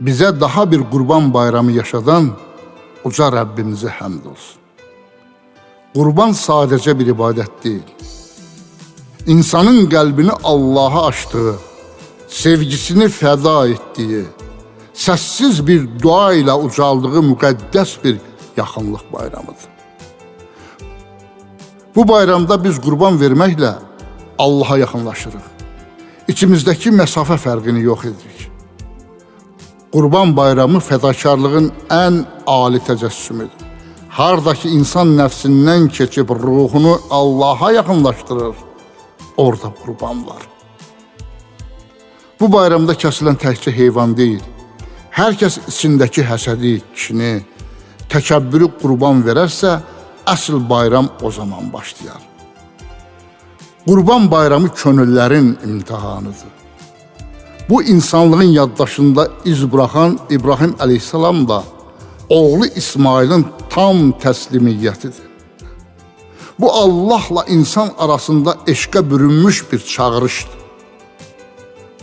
bize daha bir Qurban bayramı yaşadan uca Rəbbimizə həmd olsun. Qurban sadece bir ibadet değil. İnsanın kalbini Allah'a açtığı, sevgisini fəda ettiği, səssiz bir dua ile ucaldığı müqəddəs bir yaxınlıq bayramıdır. Bu bayramda biz qurban verməklə Allah'a yaxınlaşırıq. İçimizdeki mesafe fərqini yox edirik. Qurban bayramı fədakarlığın ən ali təcəssümüdür. Hardaki insan nəfsindən keçib ruhunu Allah'a yaxınlaşdırır, orada qurban var. Bu bayramda kəsilən təkcə heyvan deyil, hər kəs içindəki həsədi, kini, təkəbbürü qurban verərsə, əsl bayram o zaman başlayar. Qurban bayramı könüllərin imtihanıdır. Bu insanlığın yaddaşında iz bırakan İbrahim Aleyhisselam da oğlu İsmail'in tam təslimiyyətidir. Bu Allahla insan arasında eşqə bürünmüş bir çağırışdır.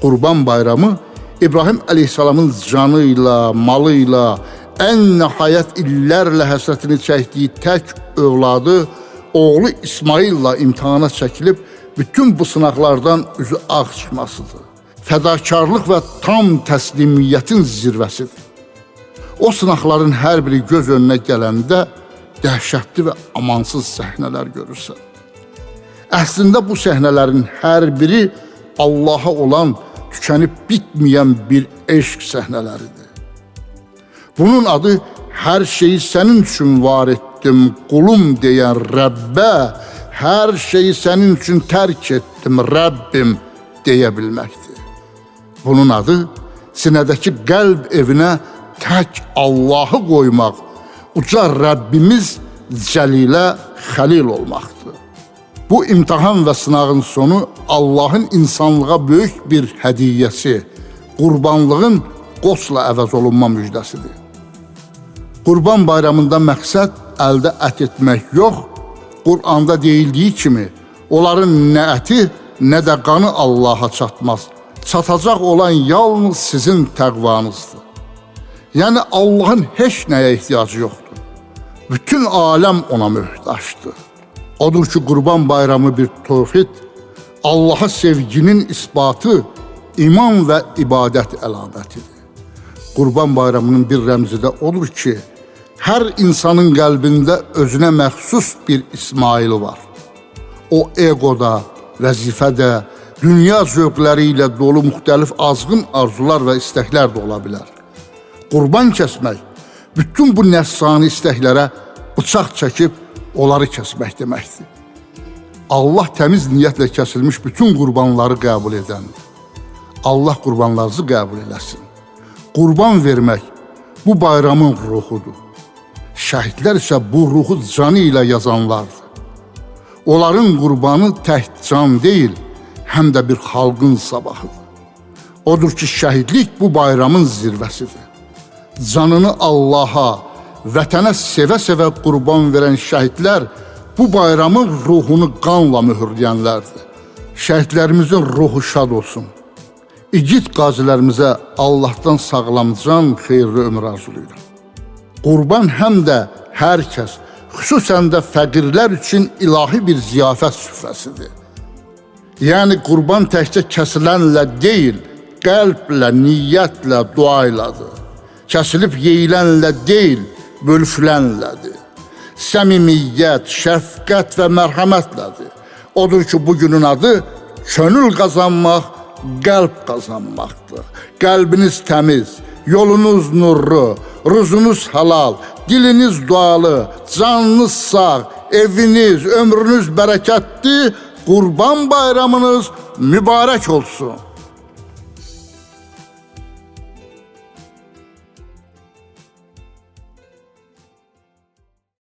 Qurban bayramı İbrahim Aleyhisselamın canıyla, malıyla, en nihayet illərlə həsrətini çəkdiyi tək övladı oğlu İsmail'la imtihana çəkilib bütün bu sınaqlardan üzü ağ çıxmasıdır. Fədakarlıq və tam təslimiyyətin zirvəsidir. O sınaqların hər biri göz önünə gələndə dəhşətli və amansız səhnələr görürsən. Əslində bu səhnələrin hər biri Allah'a olan tükənib bitməyən bir eşq səhnələridir. Bunun adı hər şeyi sənin üçün var etdim qulum deyən Rəbbə, hər şeyi sənin üçün tərk etdim Rəbbim deyə bilməkdir. Bunun adı sinədəki qəlb evinə tək Allah'ı qoymaq, uca Rəbbimiz Cəlilə xəlil olmaqdır. Bu imtihan və sınağın sonu Allah'ın insanlığa böyük bir hədiyyəsi, qurbanlığın qosla əvəz olunma müjdəsidir. Qurban bayramında məqsəd əldə ət etmək yox, Qur'anda deyildiyi kimi onların nə əti, nə də qanı Allah'a çatmaz. Çatacaq olan yalnız sizin təqvanızdır. Yəni Allah'ın heç nəyə ehtiyacı yoxdur. Bütün aləm ona möhtaçdır. Odur ki Qurban bayramı bir tövhid, Allah'a sevginin isbatı, iman və ibadət əlamətidir. Qurban bayramının bir rəmzi də odur ki, hər insanın qəlbində özünə məxsus bir İsmail var. O egoda, vəzifədə, dünya zövqləri ilə dolu müxtəlif azğın arzular və istəklər də ola bilər. Qurban kəsmək, bütün bu nəfsani istəklərə bıçaq çəkib onları kəsmək deməkdir. Allah təmiz niyyətlə kəsilmiş bütün qurbanları qəbul edəndir. Allah qurbanlarınızı qəbul eləsin. Qurban vermək bu bayramın ruhudur. Şəhidlər isə bu ruhu canı ilə yazanlardır. Onların qurbanı tək can deyil, həm də bir xalqın sabahıdır. Odur ki, şəhidlik bu bayramın zirvəsidir. Canını Allah'a, vətənə sevə-sevə qurban verən şəhidlər bu bayramın ruhunu qanla mühürləyənlərdir. Şəhidlərimizin ruhu şad olsun. İgid qazilərimizə Allah'tan sağlam can, xeyirli ömür arzulayıram. Qurban həm də hər kəs, xüsusən də fəqirlər üçün ilahi bir ziyafət süfrəsidir. Yəni qurban təkcə kəsilənlə deyil, qəlblə, niyyətlə, dua ilədir. Kəsilib yeyilənlə deyil, bölüşülənlədir. Səmimiyyət, şəfqət və mərhəmətlədir. Odur ki, bugünün adı könül qazanmaq, qəlb qazanmaqdır. Qəlbiniz təmiz, yolunuz nurlu, ruzunuz halal, diliniz dualı, canınız sağ, eviniz, ömrünüz bərəkətli, Qurban bayramınız mübarək olsun.